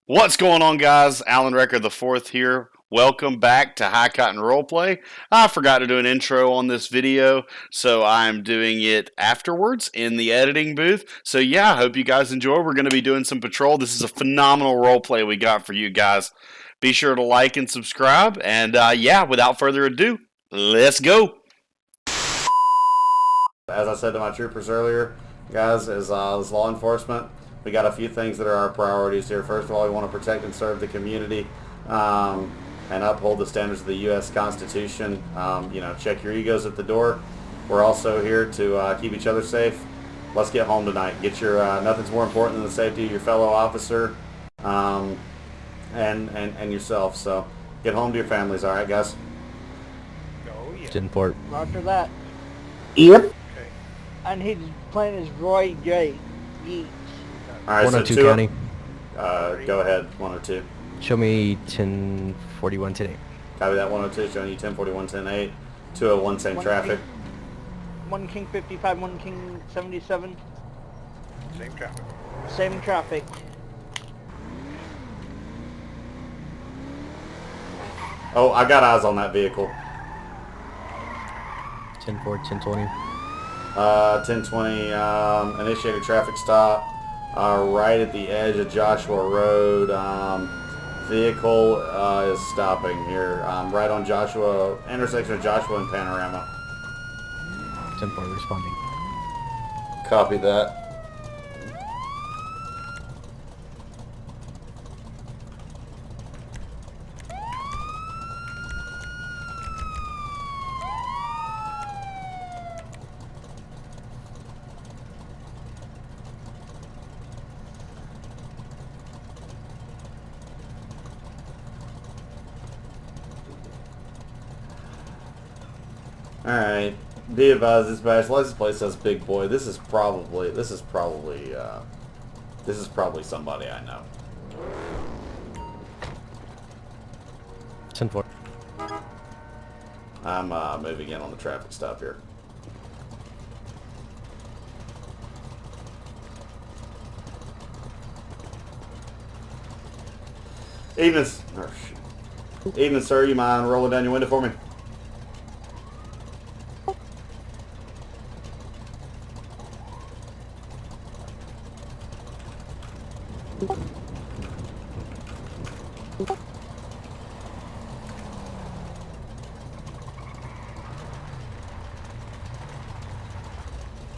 What's going on, guys? Allan Recker the fourth here. Welcome back to High Cotton Roleplay. I forgot to do an intro on this video, so I'm doing it afterwards in the editing booth. So yeah, I hope you guys enjoy. We're going to be doing some patrol. This is a phenomenal roleplay we got for you guys. Be sure to like and subscribe. And yeah, without further ado, let's go. As I said to my troopers earlier, guys, as law enforcement, we got a few things that are our priorities here. First of all, we want to protect and serve the community and uphold the standards of the U.S. Constitution. Check your egos at the door. We're also here to keep each other safe. Let's get home tonight. Get your nothing's more important than the safety of your fellow officer and yourself. So get home to your families, all right, guys? Oh, yeah. Denport. Roger that. Yep. Okay. And he's playing as Roy J. Yeats. All right, 102 so County. go ahead, 102. Show me 1041 today. Copy that, 102, showing you 1041, 108, 201, same One traffic. One King 55, one King 77. Same traffic. Same traffic. Oh, I got eyes on that vehicle. 10-4, 1020. 1020, initiated traffic stop right at the edge of Joshua Road. Vehicle is stopping here, right on Joshua, intersection of Joshua and Panorama. 10-4 responding. Copy that. Alright, be advised, dispatch, license plate says Big Boy. This is probably somebody I know. 10-4. I'm moving in on the traffic stop here. Evening, sir. You mind rolling down your window for me?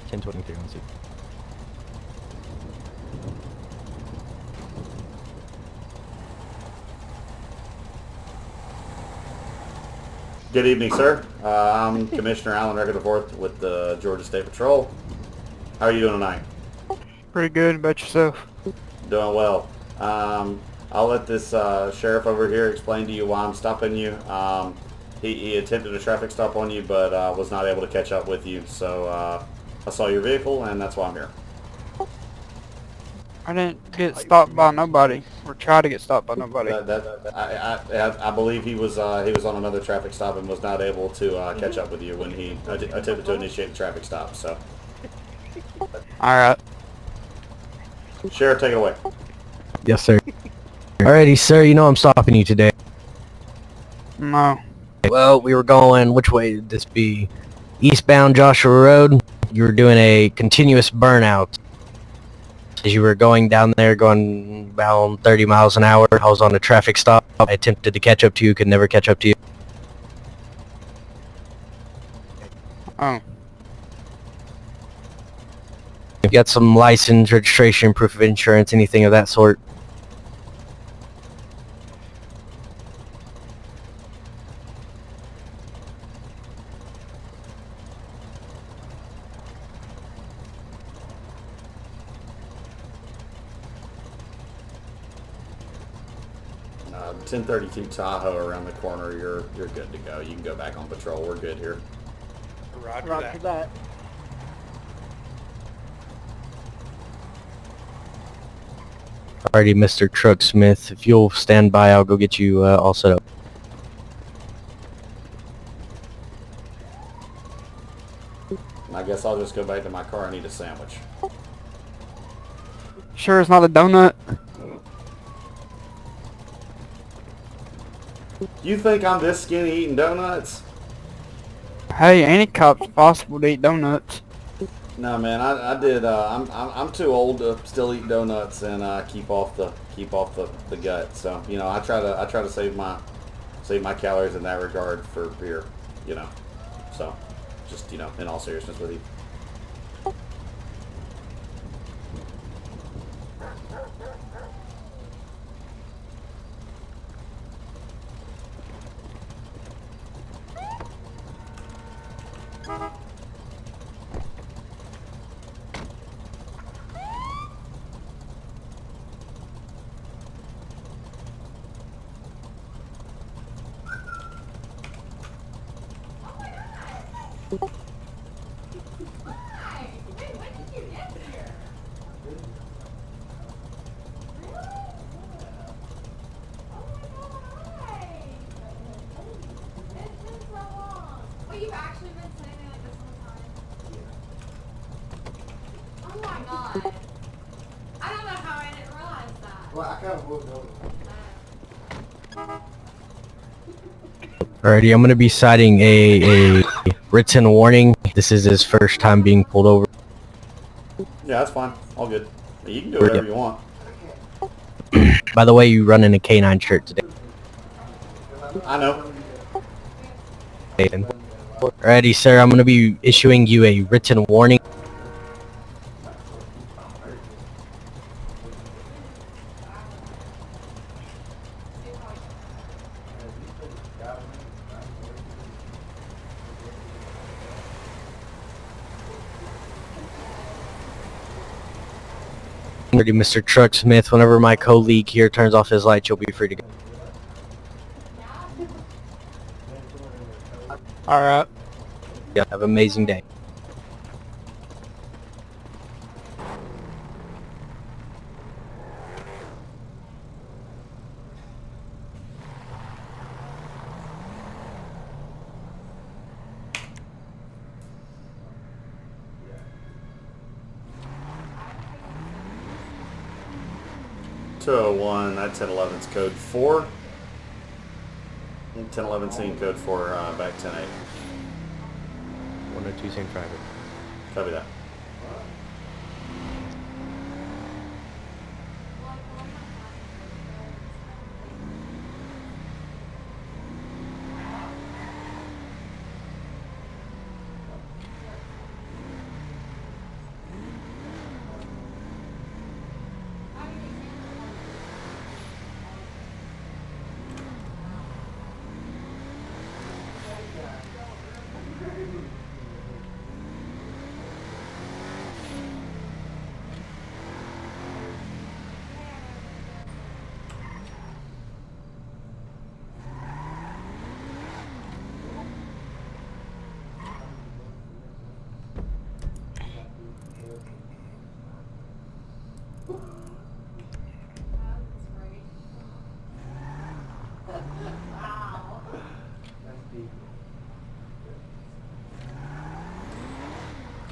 Ten 23 on seat. Good evening, sir. I'm Commissioner Allan Recker IV with the Georgia State Patrol. How are you doing tonight? Pretty good. About yourself? Doing well. I'll let this sheriff over here explain to you why I'm stopping you. He attempted a traffic stop on you, but was not able to catch up with you. So I saw your vehicle, and that's why I'm here. I didn't get stopped by nobody, or try to get stopped by nobody. I believe he was on another traffic stop and was not able to catch up with you when he attempted to initiate the traffic stop. So, Alright. Sheriff, take it away. Yes, sir. Alrighty, sir. You know I'm stopping you today. No. Well, we were going. Which way did this be? Eastbound Joshua Road. You were doing a continuous burnout. As you were going down there, going about 30 miles an hour, I was on a traffic stop. I attempted to catch up to you, could never catch up to you. Oh. You got some license, registration, proof of insurance, anything of that sort? Uh, 1032 Tahoe around the corner. You're good to go. You can go back on patrol. We're good here. Roger, Roger that. that. Alrighty, Mr. Trucksmith. If you'll stand by, I'll go get you all set up. I guess I'll just go back to my car and eat a sandwich. Sure it's not a donut? You think I'm this skinny eating donuts? Hey, any cop's possible to eat donuts. No, man. I did. I'm too old to still eat donuts and keep off the gut. So I try to save my calories in that regard for beer. You know. So just in all seriousness with you. Alrighty, I'm gonna be citing a written warning. This is his first time being pulled over. Yeah, that's fine. All good. You can do whatever you want. By the way, you run in a K9 shirt today. I know. Alrighty, sir, I'm gonna be issuing you a written warning. Mr. Truck Smith, whenever my colleague here turns off his lights, you'll be free to go. Alright. Yeah, have an amazing day. .201, that 1011's code 4. 1011 scene code 4, back 10-8. 102 St. Private. Copy that.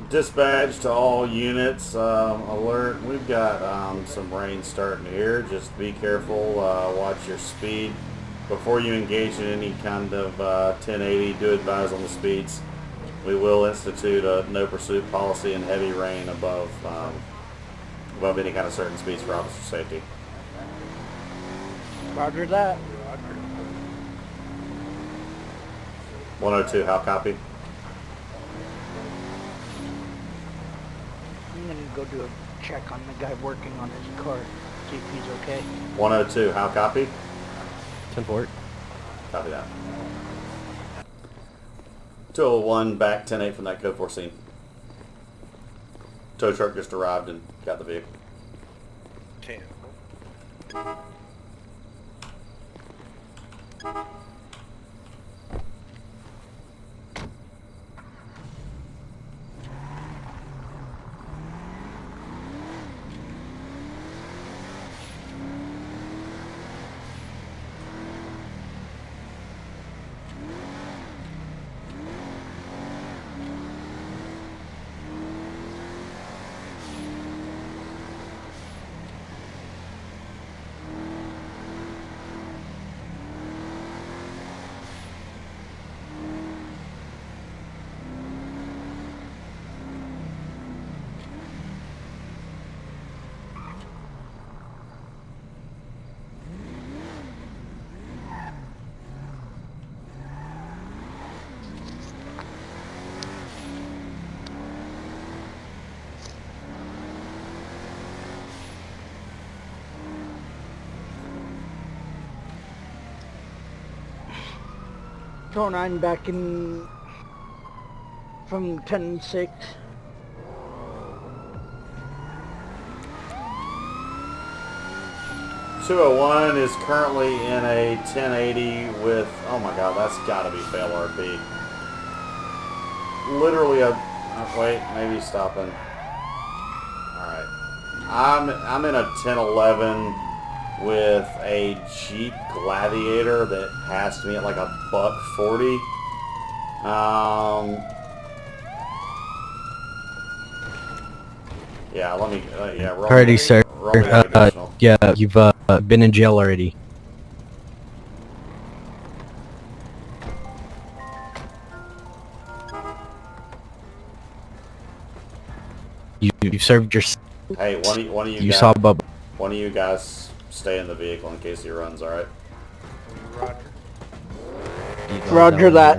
Dispatch to all units, alert, we've got some rain starting here. Just be careful, watch your speed. Before you engage in any kind of 1080, do advise on the speeds. We will institute a no pursuit policy in heavy rain above any kind of certain speeds for officer safety. Roger that. 102, how copy? I'm gonna go do a check on the guy working on his car, see if he's okay. 102, how copy? 10-4. Copy that. 201, back 10-8 from that code 4 scene. Tow truck just arrived and got the vehicle. 10. 09 back in from 10-6. .201 is currently in a 1080 with, oh my god, that's got to be fail RP. Literally a, oh, wait, maybe stopping. Alright. I'm in a 1011 with a Jeep Gladiator that passed me at like $140. Yeah, let me, yeah, roll Alrighty, sir. roll me that additional. Yeah, you've been in jail already. You served your. Hey, one of you You guys, saw Bubba. one of you guys stay in the vehicle in case he runs, alright? Roger. Roger that.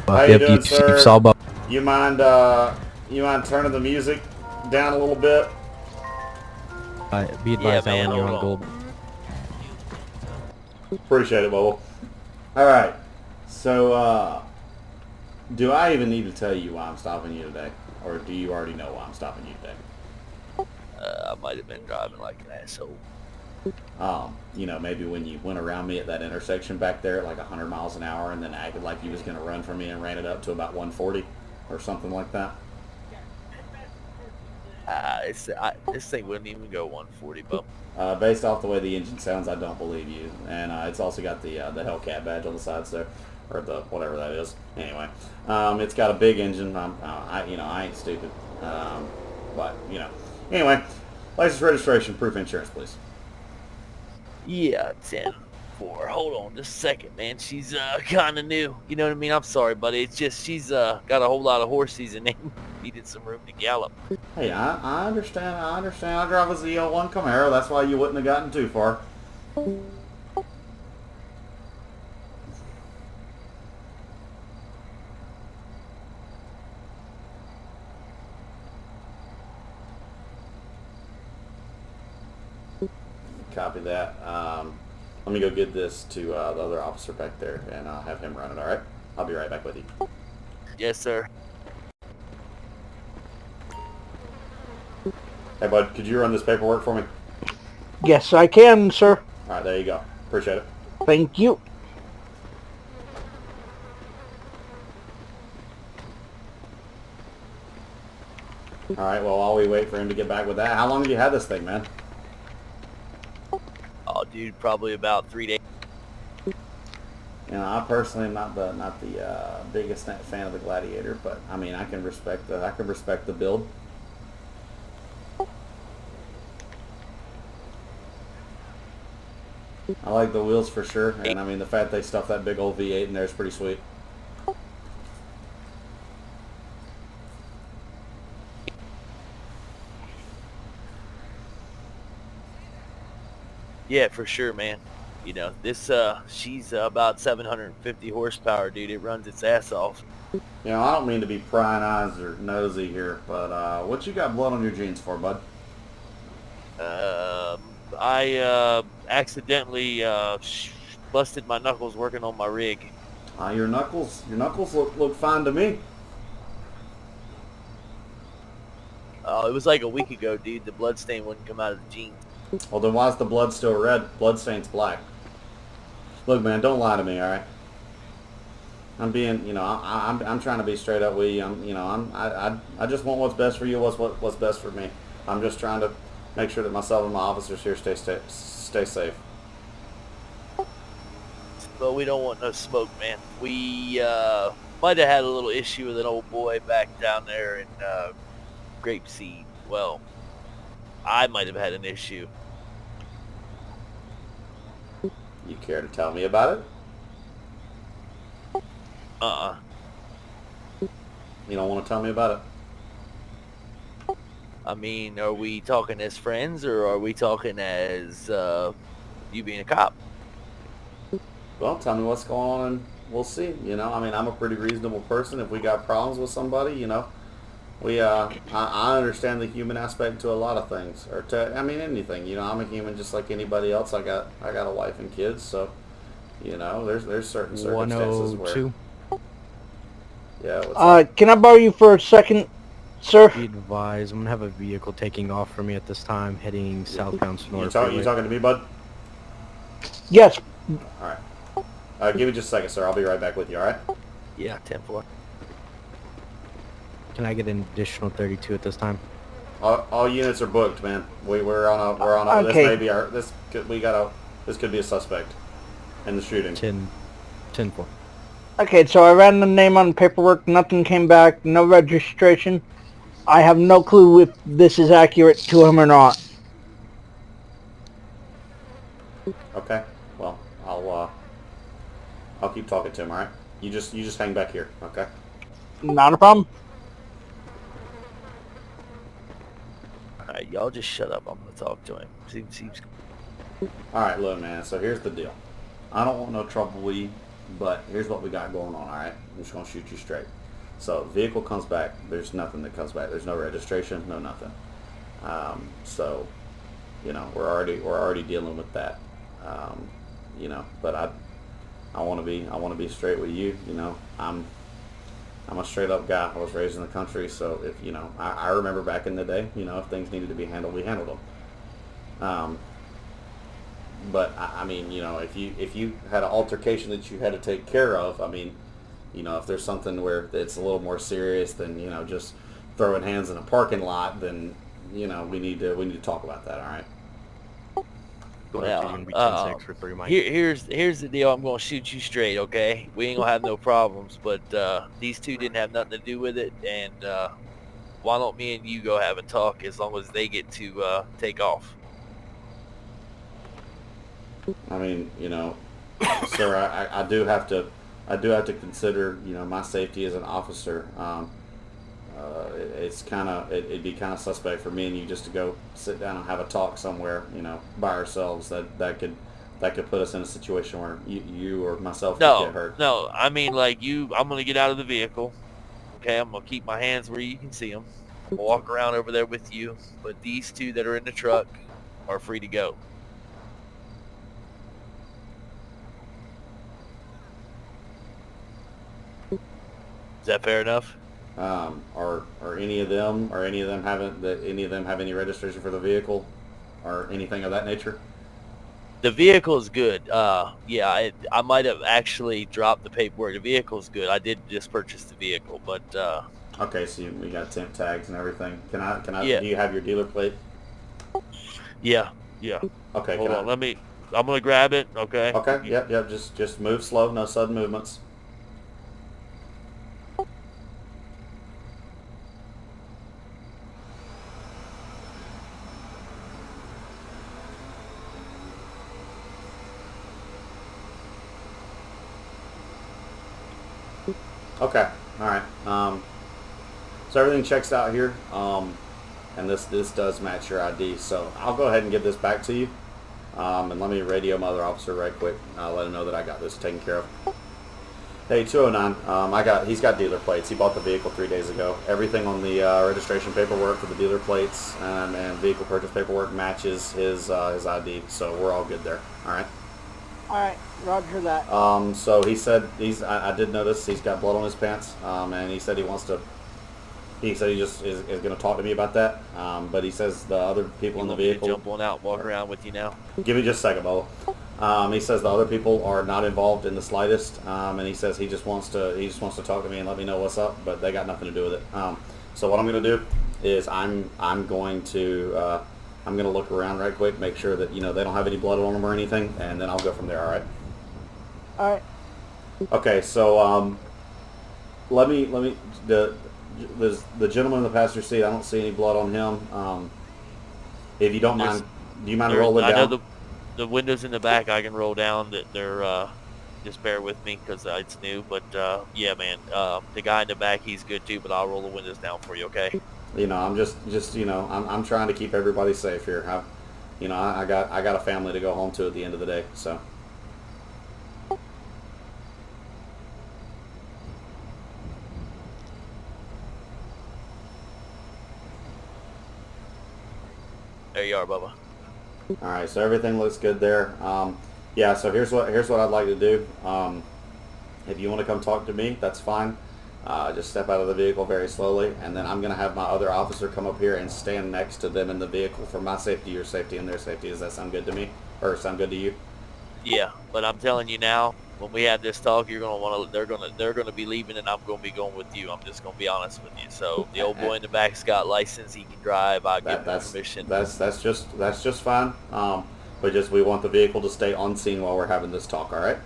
How you doing, You sir? saw Bubba. You mind turning the music down a little bit? Be advised, man, Allan, you're on hold gold. Appreciate it, Bubble. Alright, so, do I even need to tell you why I'm stopping you today? Or do you already know why I'm stopping you today? I might have been driving like an asshole. You know, maybe when you went around me at that intersection back there at like 100 miles an hour and then acted like you was going to run from me and ran it up to about 140 or something like that. This thing wouldn't even go 140, bub. Based off the way the engine sounds, I don't believe you. And it's also got the Hellcat badge on the sides there, or the whatever that is. Anyway, it's got a big engine. I ain't stupid. But anyway, license, registration, proof, insurance, please. Yeah, 10-4. Hold on just a second, man. She's kind of new. You know what I mean? I'm sorry, buddy. It's just she's got a whole lot of horses and they needed some room to gallop. Hey, I understand. I drive a Z01 Camaro. That's why you wouldn't have gotten too far. Copy that. Let me go get this to the other officer back there, and I'll have him run it, alright? I'll be right back with you. Yes, sir. Hey, bud, could you run this paperwork for me? Yes, I can, sir. Alright, there you go. Appreciate it. Thank you. Alright, well, while we wait for him to get back with that, how long have you had this thing, man? Oh, dude, probably about 3 days. You know, I personally am not the biggest fan of the Gladiator, but I mean, I can respect the build. I like the wheels for sure, and I mean the fact they stuffed that big old V8 in there is pretty sweet. Yeah, for sure, man. You know, this she's about 750 horsepower, dude. It runs its ass off. You know, I don't mean to be prying eyes or nosy here, but what you got blood on your jeans for, bud? I accidentally busted my knuckles working on my rig. Your knuckles look fine to me. It was like a week ago, dude. The blood stain wouldn't come out of the jeans. Well, then why's the blood still red? Bloodstain's black. Look, man, don't lie to me, all right? I'm being, I'm trying to be straight up with you. I just want what's best for you. What's best for me. I'm just trying to make sure that myself and my officers here stay safe. But we don't want no smoke, man. We might have had a little issue with an old boy back down there in Grapeseed. Well, I might have had an issue. You care to tell me about it? You don't want to tell me about it? I mean, are we talking as friends or are we talking as you being a cop? Well, tell me what's going on and we'll see. I mean, I'm a pretty reasonable person. If we got problems with somebody, I understand the human aspect to a lot of things, or to, I mean, anything. You know, I'm a human just like anybody else. I got a wife and kids, so, you know, there's certain circumstances where, 102. yeah, what's up? Can I borrow you for a second, sir? Be advised, I'm gonna have a vehicle taking off from me at this time, heading southbound Sonora You Freeway. talking to me, bud? Yes. All right. Give me just a second, sir. I'll be right back with you. All right. Yeah, 10-4. Can I get an additional 32 at this time? All units are booked, man. We're on a Okay. This may be our this could be a suspect in the shooting. 10-4. Okay, so I ran the name on paperwork. Nothing came back. No registration. I have no clue if this is accurate to him or not. Okay. Well, I'll keep talking to him. All right. You just hang back here. Okay. Not a problem. All right, y'all just shut up. I'm gonna talk to him. Seems All right, look, man. So here's the deal. I don't want no trouble with you, but here's what we got going on. All right. I'm just gonna shoot you straight. So vehicle comes back. There's nothing that comes back. There's no registration. No nothing. So, you know, we're already dealing with that. You know, but I want to be straight with you. You know, I'm a straight up guy. I was raised in the country, so if you know, I remember back in the day. You know, if things needed to be handled, we handled them. But I mean, you know, if you had an altercation that you had to take care of, I mean, you know, if there's something where it's a little more serious than, you know, just throwing hands in a parking lot, then, you know, we need to talk about that. All right. well. For 3 Mike. Here's the deal. I'm gonna shoot you straight, okay? We ain't gonna have no problems, but these two didn't have nothing to do with it, and why don't me and you go have a talk as long as they get to take off? I mean, you know, sir, I do have to consider, you know, my safety as an officer. It'd be kind of suspect for me and you just to go sit down and have a talk somewhere, you know, by ourselves. That could put us in a situation where you or myself could get hurt. No. I mean, like I'm gonna get out of the vehicle. Okay, I'm gonna keep my hands where you can see them. I'm gonna walk around over there with you, but these two that are in the truck are free to go. Is that fair enough? Are any of them have any registration for the vehicle or anything of that nature? The vehicle is good. Yeah, I might have actually dropped the paperwork. The vehicle is good. I did just purchase the vehicle, but Okay, so we got temp tags and everything. Can I? Yeah. Do you have your dealer plate? yeah. Okay. Hold on, I'm gonna grab it. Okay. Okay. Yep. Just move slow. No sudden movements. Okay. All right. So everything checks out here. And this does match your ID. So I'll go ahead and give this back to you. And let me radio my other officer right quick. Let him know that I got this taken care of. Hey, 209. He's got dealer plates. He bought the vehicle 3 days ago. Everything on the registration paperwork for the dealer plates and vehicle purchase paperwork matches his ID. So we're all good there. All right. Alright, roger that. So he said I did notice he's got blood on his pants. And he said he just is going to talk to me about that. But he says the other people in the vehicle. Jump on out, and walk around with you now. Give me just a second, Bubba. He says the other people are not involved in the slightest, and he says he just wants to talk to me and let me know what's up, but they got nothing to do with it. So what I'm going to do is I'm going to look around right quick, make sure that they don't have any blood on them or anything, and then I'll go from there. All right. All right. Okay. So let me the gentleman in the passenger seat. I don't see any blood on him. If you don't mind, do you mind rolling down? I know the windows in the back I can roll down. That they're just bear with me because it's new. But yeah, man, the guy in the back, he's good too. But I'll roll the windows down for you, okay? I'm just I'm trying to keep everybody safe here. I got a family to go home to at the end of the day. So. There you are, Bubba. All right, so everything looks good there. Yeah, so here's what I'd like to do. If you want to come talk to me, that's fine. Just step out of the vehicle very slowly, and then I'm going to have my other officer come up here and stand next to them in the vehicle for my safety, your safety, and their safety. Does that sound good to me, or sound good to you? Yeah, but I'm telling you now, when we have this talk, you're gonna want to. They're gonna be leaving, and I'm gonna be going with you. I'm just gonna be honest with you. So the old boy in the back's got license. He can drive. I'll give him permission. That's just fine. But we want the vehicle to stay on scene while we're having this talk. All right.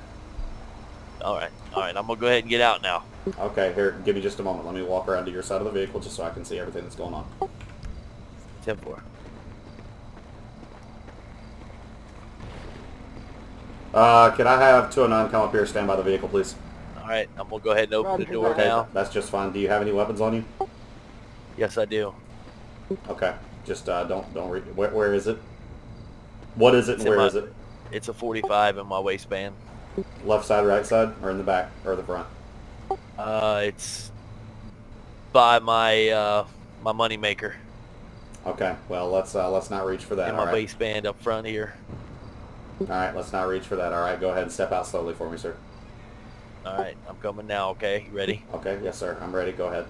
All right. I'm gonna go ahead and get out now. Okay. Here, give me just a moment. Let me walk around to your side of the vehicle just so I can see everything that's going on. 10-4. Can I have 209 come up here, stand by the vehicle, please? All right. I'm gonna go ahead and open the door Okay, now. that's just fine. Do you have any weapons on you? Yes, I do. Okay, just where is it? What is it and where is it? It's a 45 in my waistband. Left side, right side, or in the back, or the front? It's by my my money maker Okay, well let's not reach for that. in All my right. waistband up front here. All right, let's not reach for that. All right, go ahead and step out slowly for me, sir. All right. I'm coming now. Okay. You ready? Okay, yes, sir. I'm ready. Go ahead.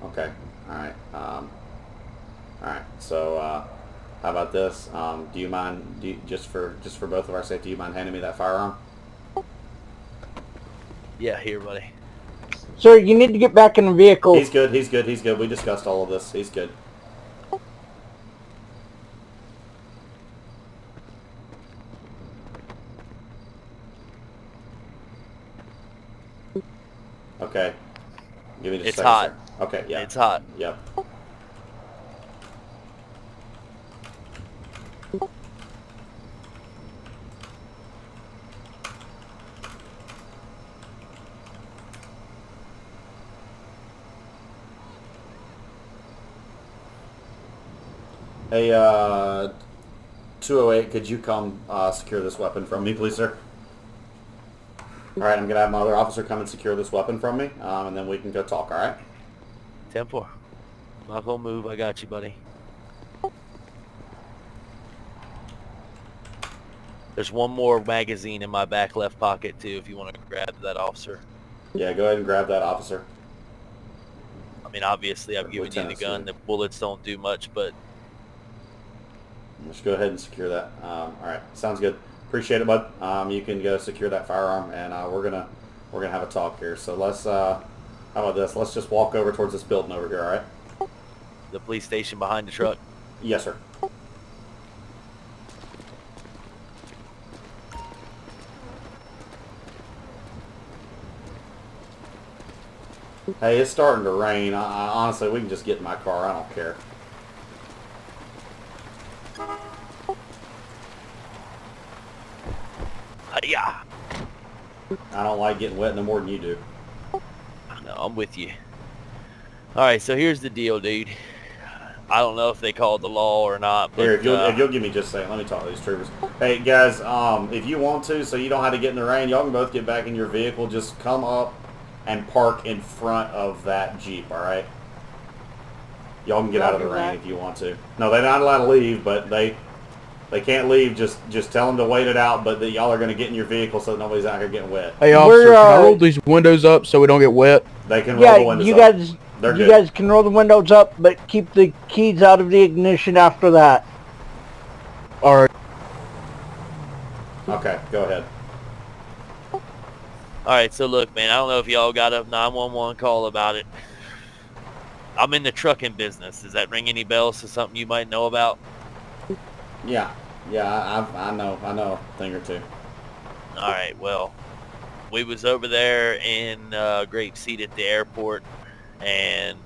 Okay. All right. All right. So, how about this? Do you mind? Just for both of our safety, do you mind handing me that firearm? Yeah. Here, buddy. Sir, you need to get back in the vehicle. He's good. He's good. He's good. We discussed all of this. He's good. Okay. Give me just It's a second, hot. sir. Okay, yeah. It's hot. Yep. Hey, 208, could you come secure this weapon from me, please, sir? All right, I'm going to have my other officer come and secure this weapon from me, and then we can go talk, all right? 10-4. Not gonna move. I got you, buddy. There's one more magazine in my back left pocket, too, if you want to grab that, officer. Yeah, go ahead and grab that, officer. I mean, obviously, I've given you the Lieutenant, gun. The bullets don't do much, but... Just go ahead and secure that. All right, sounds good. Appreciate it, bud. You can go secure that firearm, and we're gonna have a talk here. So let's how about this? Let's just walk over towards this building over here. All right? The police station behind the truck. Yes, sir. Hey, it's starting to rain. Honestly, we can just get in my car. I don't care. Yeah. I don't like getting wet no more than you do. No, I'm with you. All right, so here's the deal, dude. I don't know if they called the law or not, but Here, if you'll give me just a second, let me talk to these troopers. Hey, guys, if you want to, so you don't have to get in the rain, y'all can both get back in your vehicle. Just come up and park in front of that Jeep, all right? Y'all can get out of the rain if you want to. No, they're not allowed to leave, but they can't leave. Just tell them to wait it out, but that y'all are going to get in your vehicle so that nobody's out here getting wet. Hey, officer, can I roll these windows up so we don't get wet? They can roll the windows up. You guys can roll the windows up, but keep the keys out of the ignition after that. All right. Okay, go ahead. all right. So look, man, I don't know if y'all got a 911 call about it. I'm in the trucking business. Does that ring any bells to something you might know about? Yeah, I know a thing or two. All right. Well, we was over there in Grapeseed at the airport, and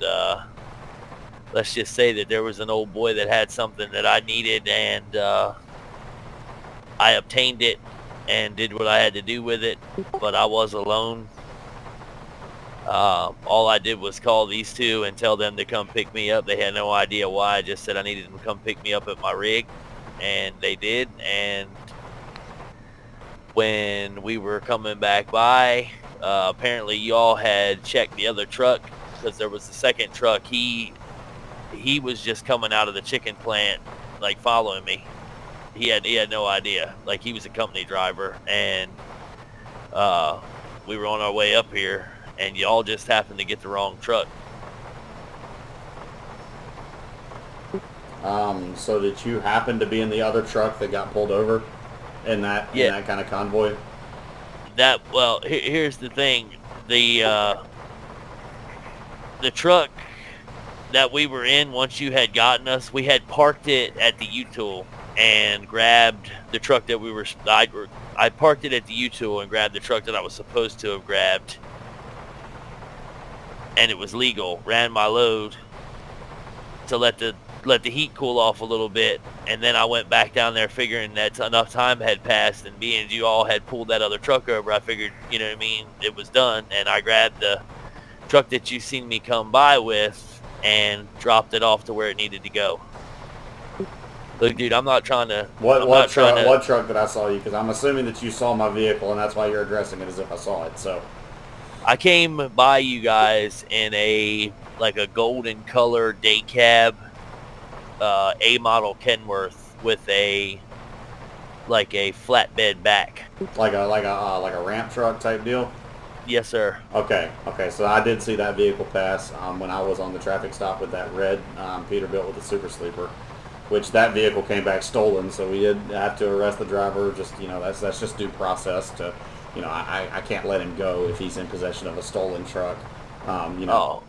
let's just say that there was an old boy that had something that I needed, and I obtained it and did what I had to do with it, but I was alone. All I did was call these two and tell them to come pick me up. They had no idea why. I just said I needed them to come pick me up at my rig, and they did. And when we were coming back by, apparently y'all had checked the other truck, because there was the second truck. He he was just coming out of the chicken plant, like following me. He had no idea. Like, he was a company driver, and we were on our way up here, and y'all just happened to get the wrong truck. So did you happen to be in the other truck that got pulled over in that kind of convoy? Well, here's the thing. The truck that we were in, once you had gotten us, we had parked it at the U-Tool and grabbed the truck that we were... I parked it at the U-Tool and grabbed the truck that I was supposed to have grabbed. And it was legal. Ran my load to let the heat cool off a little bit, and then I went back down there figuring that enough time had passed, and being you all had pulled that other truck over, I figured, you know what I mean, it was done, and I grabbed the truck that you seen me come by with and dropped it off to where it needed to go. Look, dude, I'm not trying to... What truck did I saw you? Because I'm assuming that you saw my vehicle, and that's why you're addressing it as if I saw it, so... I came by you guys in a golden color day cab, A model Kenworth with a flatbed back. Like a ramp truck type deal? Yes, sir. Okay, so I did see that vehicle pass when I was on the traffic stop with that red Peterbilt with the super sleeper, which that vehicle came back stolen, so we did have to arrest the driver. Just, that's just due process to... I can't let him go if he's in possession of a stolen truck. But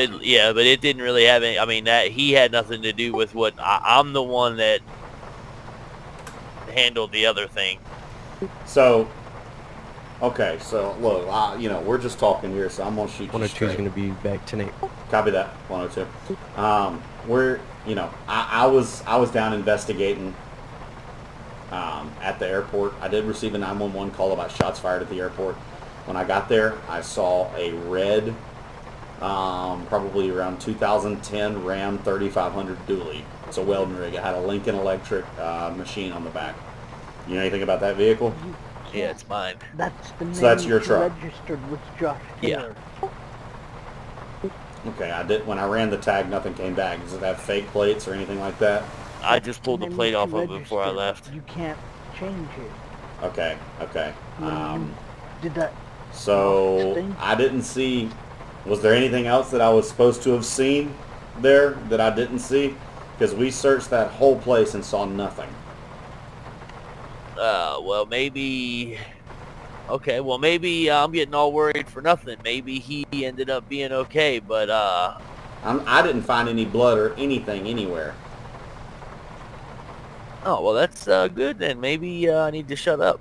it didn't really have any... I mean, that he had nothing to do with what... I'm the one that handled the other thing. So, okay, so look, we're just talking here, so I'm gonna shoot you 102 is straight. going to be back tonight. Copy that, 102. I was down investigating at the airport. I did receive a 911 call about shots fired at the airport. When I got there, I saw a red, probably around 2010 Ram 3500 dually. It's a welding rig. It had a Lincoln Electric machine on the back. You know anything about that vehicle? Yeah, it's mine. That's the name. So that's your truck. Registered with Josh Taylor. Okay, I did. When I ran the tag, nothing came back. Does it have fake plates or anything like that? I just pulled the plate off of it before I left. You can't change it. Okay. Did that... So I didn't see... Was there anything else that I was supposed to have seen there that I didn't see? Because we searched that whole place and saw nothing. Well, maybe... Okay, well, maybe I'm getting all worried for nothing. Maybe he ended up being okay, but, I didn't find any blood or anything anywhere. Oh, well, that's good then. Maybe I need to shut up.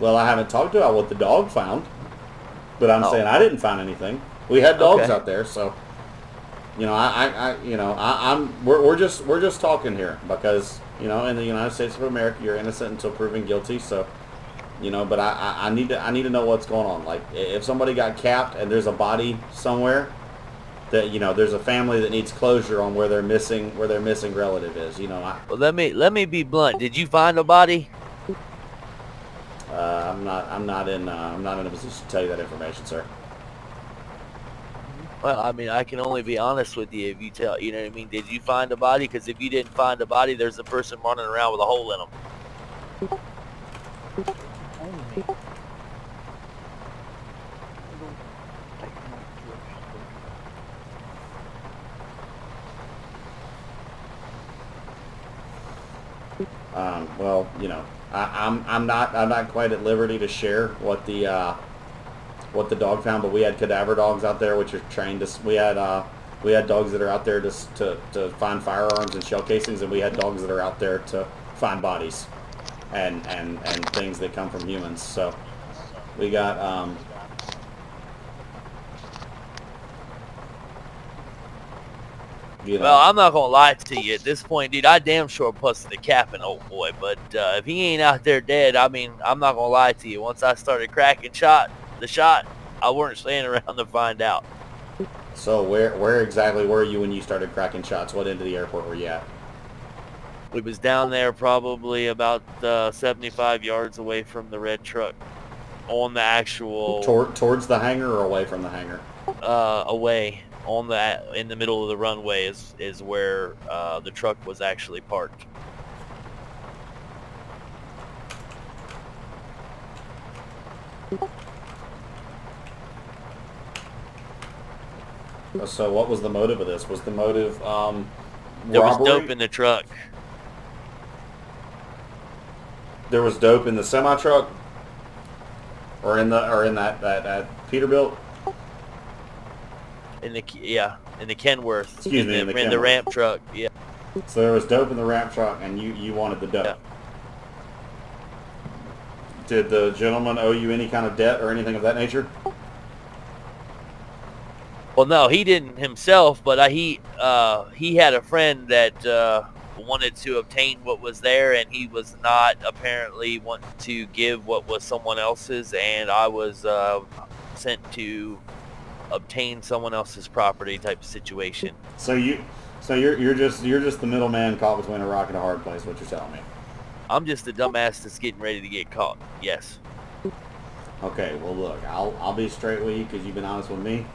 Well, I haven't talked about what the dog found, but I'm saying I didn't find anything. We had dogs out there, so we're just talking here because in the United States of America, you're innocent until proven guilty. So, but I need to know what's going on. Like, if somebody got capped and there's a body somewhere, that there's a family that needs closure on where their missing relative is. Well, let me be blunt. Did you find a body? I'm not in a position to tell you that information, sir. Well, I mean, I can only be honest with you if you tell. You know what I mean? Did you find a body? Because if you didn't find a body, there's a person running around with a hole in them. Well, I'm not quite at liberty to share what the dog found, but we had cadaver dogs out there, which are trained to. We had dogs that are out there to find firearms and shell casings, and we had dogs that are out there to find bodies and things that come from humans. So we got Well, I'm not gonna lie to you. At this point, dude, I damn sure busted the cap an old boy. But if he ain't out there dead, I mean, I'm not gonna lie to you. Once I started cracking the shot, I weren't staying around to find out. So where exactly were you when you started cracking shots? What end of the airport were you at? We was down there probably about 75 yards away from the red truck, on the actual towards the hangar or away from the hangar? Away. on in the middle of the runway is where the truck was actually parked. So what was the motive of this? Was the motive There was robbery? dope in the truck. There was dope in the semi truck, or in that Peterbilt. In the Kenworth. Excuse me, in the in the Kenworth. ramp truck. Yeah. So there was dope in the ramp truck, and you wanted the dope. Yeah. Did the gentleman owe you any kind of debt or anything of that nature? Well, no, he didn't himself, but he had a friend that wanted to obtain what was there, and he was not apparently wanting to give what was someone else's, and I was sent to obtain someone else's property type of situation. So you're just the middleman caught between a rock and a hard place. What you're telling me? I'm just the dumbass that's getting ready to get caught. Yes. Okay. Well, look, I'll be straight with you because you've been honest with me.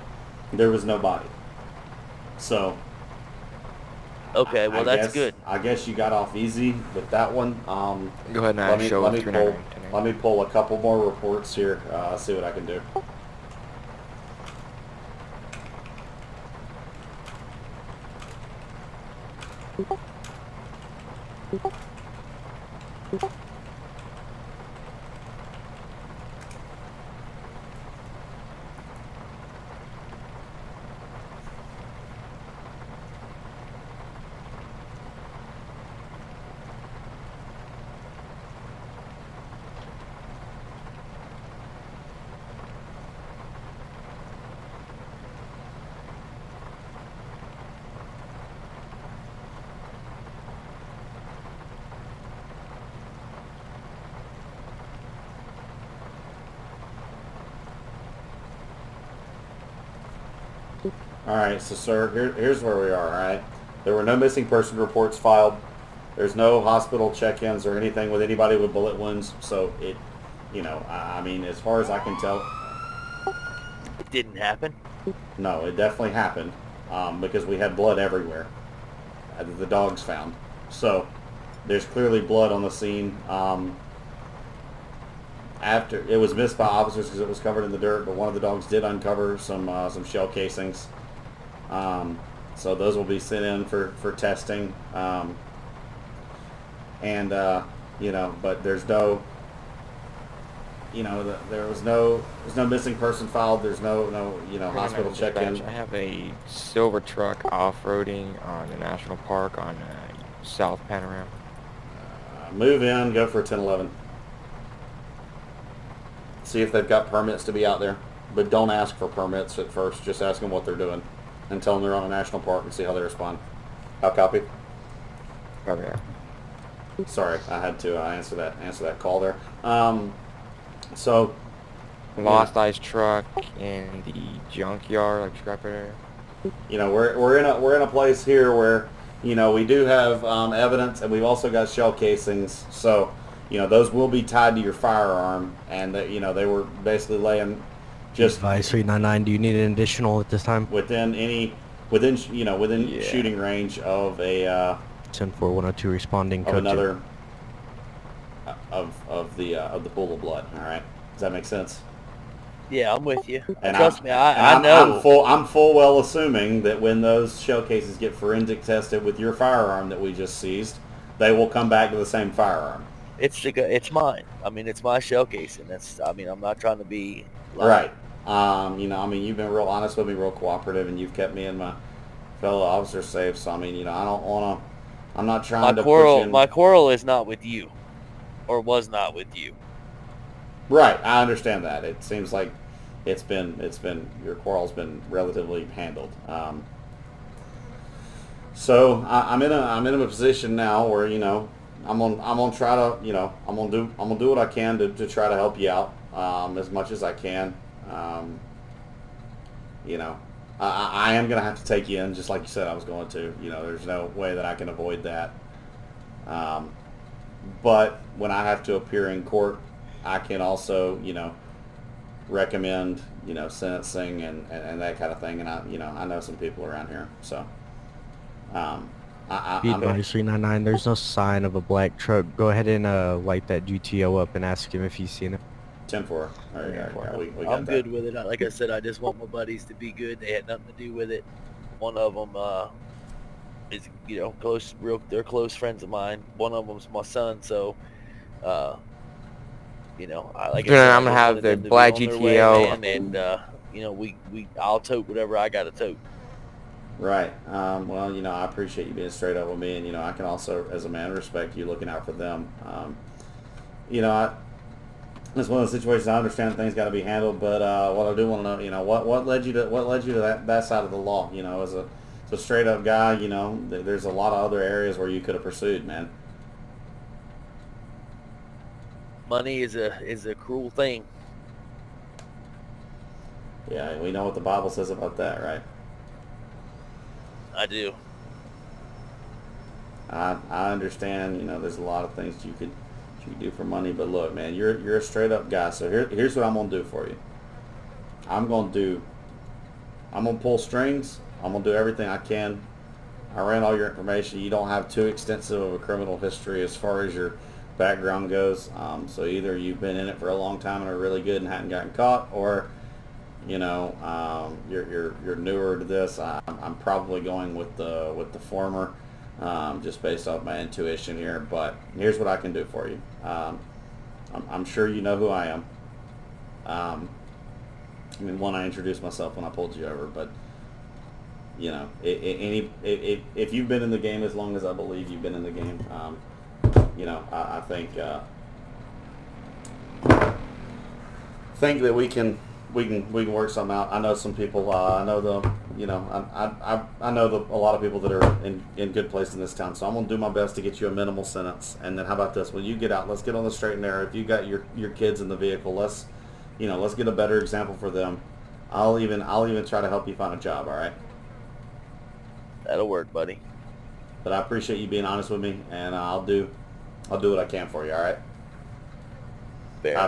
There was no body. So. Okay. Well, that's good. I guess you got off easy with that one. Go ahead and show let us me pull a couple more reports here. See what I can do. All right, so sir, here's where we are. All right, there were no missing person reports filed. There's no hospital check-ins or anything with anybody with bullet wounds. So it, I mean, as far as I can tell, It didn't happen. no, it definitely happened because we had blood everywhere that the dogs found. So there's clearly blood on the scene. After it was missed by officers because it was covered in the dirt, but one of the dogs did uncover some shell casings. So those will be sent in for testing. But there's no, there's no missing person filed. There's no hospital check-in. I have a silver truck off-roading on the national park on South Panorama. Move in, go for 1011. See if they've got permits to be out there. But don't ask for permits at first. Just ask them what they're doing. And tell them they're on a national park and see how they respond. How copy? Probably there. Sorry, I had to answer that call there. Lost Eyes truck in the junkyard, like scrap area. We're in a place here where we do have evidence, and we've also got shell casings. So those will be tied to your firearm, and that they were basically laying just Advice 399. Do you need an additional at this time? within shooting range of a 10-4-102 responding of code 2. another of the pool of blood. All right, does that make sense? Yeah, I'm with you. And Trust me, I know. I'm full well assuming that when those shell cases get forensic tested with your firearm that we just seized, they will come back to the same firearm. It's mine. I mean, it's my shell casing. I'm not trying to be lying. Right. You've been real honest with me, real cooperative, and you've kept me and my fellow officers safe. So, I don't want to. I'm not trying to push in. My quarrel is not with you, or was not with you. Right. I understand that. It seems like it's been your quarrel's been relatively handled. So I'm in a position now where I'm gonna try to I'm gonna do what I can to try to help you out as much as I can. I am gonna have to take you in just like you said I was going to. There's no way that I can avoid that. But when I have to appear in court, I can also recommend sentencing and that kind of thing. And I know some people around here, so Beat I'm 9399. There's no sign of a black truck. Go ahead and light that GTO up and ask him if he's seen it. 10-4. All right, yeah, we got I'm that. good with it. Like I said, I just want my buddies to be good. They had nothing to do with it. One of them is close, they're close friends of mine. One of them's my son, so like I Then said, I'm gonna I just have wanted the them to be black on their way, GTO. man, and I'll tote whatever I gotta tote. Right. Well, I appreciate you being straight up with me, and I can also, as a man, respect you looking out for them. It's one of those situations. I understand things got to be handled, but what I do want to know, what led you to that side of the law? As a straight up guy, there's a lot of other areas where you could have pursued, man. Money is a cruel thing. Yeah, we know what the Bible says about that, right? I do. I understand. There's a lot of things you could do for money, but look, man, you're a straight up guy. So here's what I'm gonna do for you. I'm gonna pull strings. I'm gonna do everything I can. I ran all your information. You don't have too extensive of a criminal history as far as your background goes. So either you've been in it for a long time and are really good and hadn't gotten caught, or you're newer to this. I'm probably going with the former. Just based off my intuition here, but here's what I can do for you. I'm sure you know who I am. I introduced myself when I pulled you over, but if you've been in the game as long as I believe you've been in the game, I think that we can work something out. I know some people. I know I know a lot of people that are in good place in this town. So I'm gonna do my best to get you a minimal sentence. And then how about this? When you get out, let's get on the straight and narrow. If you got your kids in the vehicle, let's get a better example for them. I'll even try to help you find a job. All right. That'll work, buddy. But I appreciate you being honest with me, and I'll do what I can for you. All right. I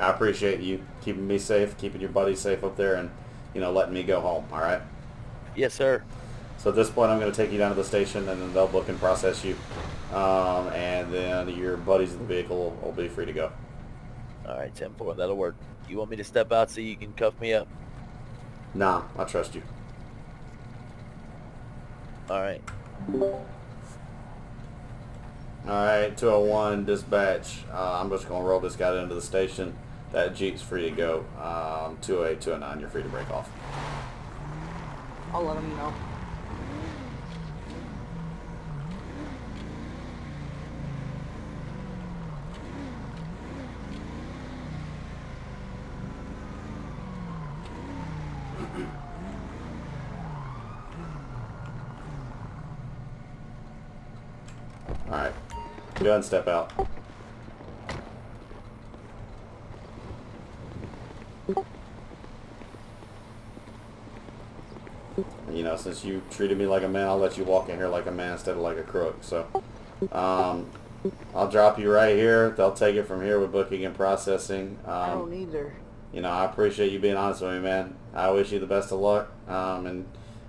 appreciate you keeping me safe, keeping your buddies safe up there, and letting me go home. All right. Yes, sir. So at this point, I'm going to take you down to the station, and then they'll book and process you, and then your buddies in the vehicle will be free to go. All right, 10-4. That'll work. You want me to step out so you can cuff me up? Nah, I trust you. All right. All right, 201 dispatch. I'm just going to roll this guy into the station. That Jeep's free to go. 208, 209, you're free to break off. I'll let him know. All right, go ahead and step out. Since you treated me like a man, I'll let you walk in here like a man instead of like a crook. So, I'll drop you right here. They'll take it from here with booking and processing. I don't either. I appreciate you being honest with me, man. I wish you the best of luck, and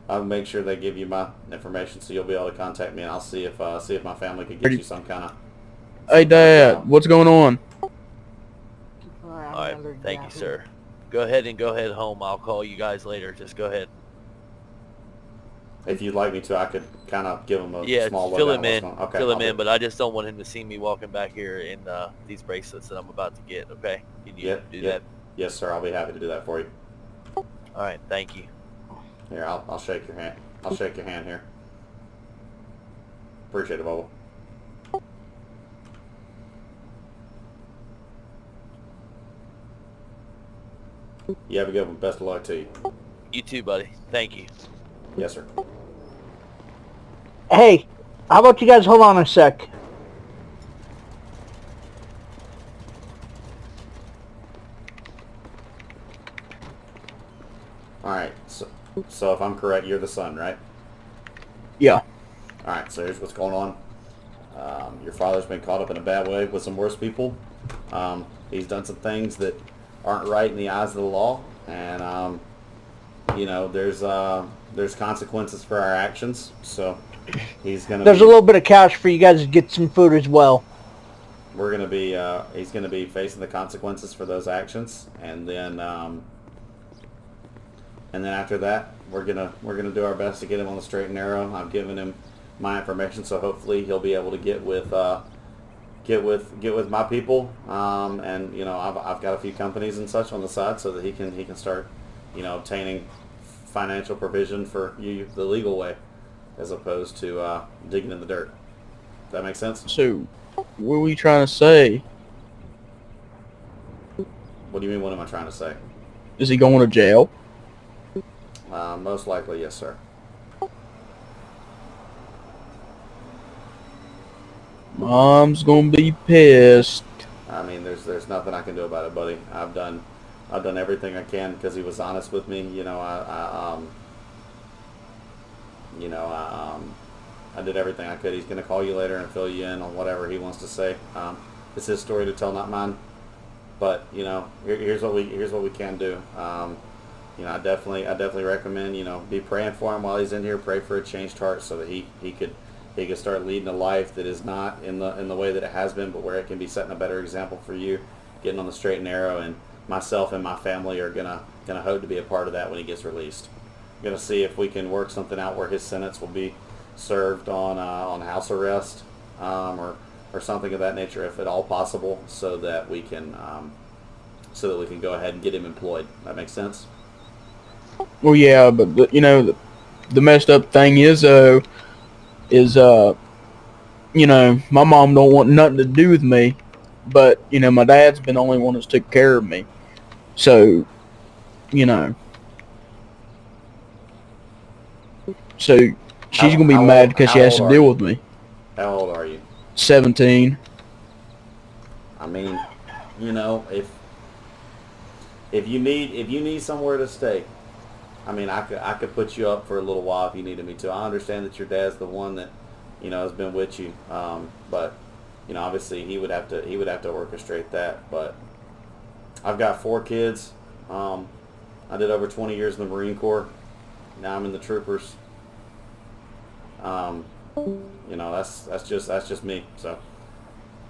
I'll make sure they give you my information so you'll be able to contact me, and I'll see if my family could get you some kind of. Hey, Dad, what's going on? All right, thank you, sir. Go ahead home. I'll call you guys later. Just go ahead. If you'd like me to, I could kind of give him a small fill lowdown him in. Okay, fill him in, but I just don't want him to see me walking back here in these bracelets that I'm about to get. Okay? Can you do that? Yes, sir. I'll be happy to do that for you. All right, thank you. Here, I'll shake your hand. I'll shake your hand here. Appreciate it, Bubba. You have a good one. Best of luck to you. You too, buddy. Thank you. Yes, sir. Hey, how about you guys hold on a sec? All right. So if I'm correct, you're the son, right? Yeah. All right. So here's what's going on. Your father's been caught up in a bad way with some worse people. He's done some things that aren't right in the eyes of the law. and there's consequences for our actions. So he's gonna. There's a little bit of cash for you guys to get some food as well. We're gonna be. He's gonna be facing the consequences for those actions, and then after that, we're gonna do our best to get him on the straight and narrow. I've given him my information, so hopefully he'll be able to get with my people, and I've got a few companies and such on the side so that he can start, obtaining financial provision for you the legal way, as opposed to digging in the dirt. Does that make sense? So, what are we trying to say? What do you mean? What am I trying to say? Is he going to jail? Most likely, yes, sir. Mom's gonna be pissed. I mean, there's nothing I can do about it, buddy. I've done everything I can because he was honest with me. I did everything I could. He's gonna call you later and fill you in on whatever he wants to say. It's his story to tell, not mine. But here's what we can do. I definitely recommend be praying for him while he's in here. Pray for a changed heart so that he could start leading a life that is not in the way that it has been, but where it can be setting a better example for you, getting on the straight and narrow. And myself and my family are gonna hope to be a part of that when he gets released. We're gonna see if we can work something out where his sentence will be served on house arrest, or something of that nature, if at all possible, so that we can go ahead and get him employed. That makes sense? Well, yeah, but the messed up thing is my mom don't want nothing to do with me, but my dad's been the only one that's took care of me, so she's gonna be mad because she has to deal with me. How old are you? 17. I mean, if you need somewhere to stay, I mean, I could put you up for a little while if you needed me to. I understand that your dad's the one that has been with you, but obviously he would have to orchestrate that. But I've got 4 kids. I did over 20 years in the Marine Corps. Now I'm in the troopers. That's just me. So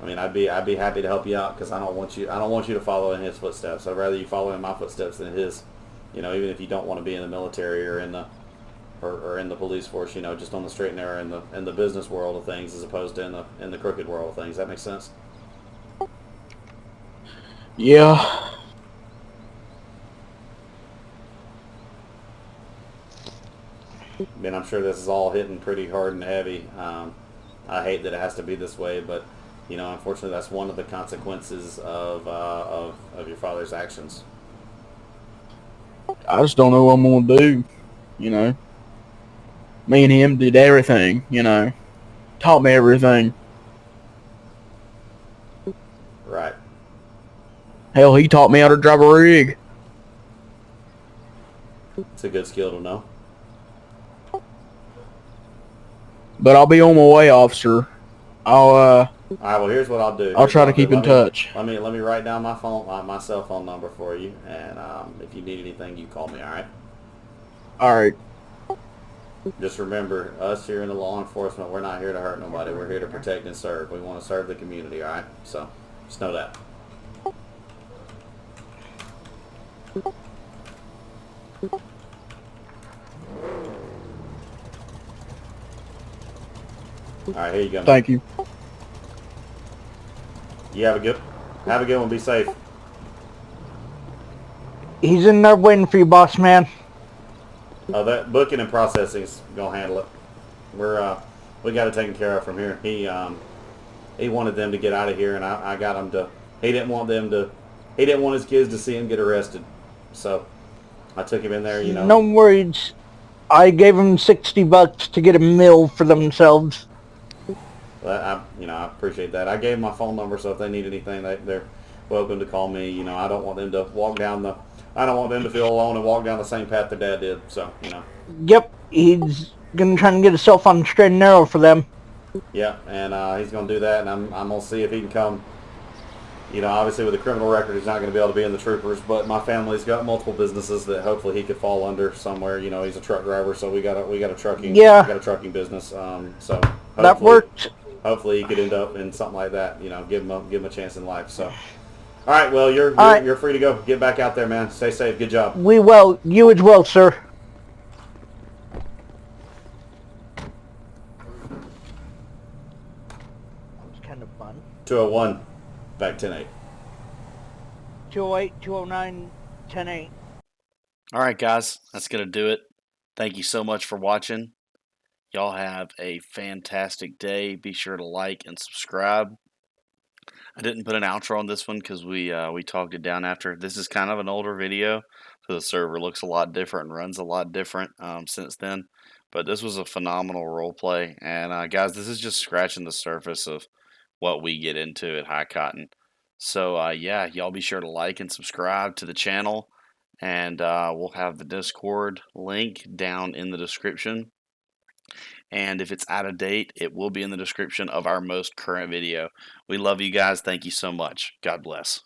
I mean, I'd be happy to help you out because I don't want you to follow in his footsteps. I'd rather you follow in my footsteps than his. Even if you don't want to be in the military or in the police force, just on the straight and narrow in the business world of things, as opposed to in the crooked world of things. That makes sense? Yeah. I mean, I'm sure this is all hitting pretty hard and heavy. I hate that it has to be this way, but unfortunately, that's one of the consequences of your father's actions. I just don't know what I'm gonna do. Me and him did everything. Taught me everything. Right. Hell, he taught me how to drive a rig. It's a good skill to know. But I'll be on my way, officer. All right. Well, here's what I'll do. I'll try to keep in touch. Let me write down my cell phone number for you, and if you need anything, you call me. All right. All right. Just remember, us here in the law enforcement, we're not here to hurt nobody. We're here to protect and serve. We want to serve the community. All right. So just know that. All right, here you go. Thank you. You have a good one. Be safe. He's in there waiting for you, boss man. That booking and processing's gonna handle it. We got it taken care of from here. He wanted them to get out of here, and I got him to. He didn't want his kids to see him get arrested, so I took him in there. No worries. I gave him $60 to get a meal for themselves. I appreciate that. I gave them my phone number, so if they need anything, they're welcome to call me. I don't want them to I don't want them to feel alone and walk down the same path their dad did. So Yep, he's gonna try and get himself on the straight and narrow for them. Yeah, and he's gonna do that, and I'm gonna see if he can come obviously with a criminal record, he's not going to be able to be in the troopers. But my family's got multiple businesses that hopefully he could fall under somewhere. He's a truck driver, so we got a trucking Yeah. we got a trucking business. So That hopefully, worked. hopefully he could end up in something like that. Give him a chance in life. So, all right, well you're All right. you're free to go. Get back out there, man. Stay safe. Good job. We will. You as well, sir. That was kind of fun. 201, back 10-8. 208, 209, 10-8. All right, guys, that's going to do it. Thank you so much for watching. Y'all have a fantastic day. Be sure to like and subscribe. I didn't put an outro on this one because we talked it down after. This is kind of an older video, so the server looks a lot different and runs a lot different since then. But this was a phenomenal role play, and guys, this is just scratching the surface of what we get into at High Cotton. So yeah, y'all be sure to like and subscribe to the channel, and we'll have the Discord link down in the description. And if it's out of date, it will be in the description of our most current video. We love you guys. Thank you so much. God bless.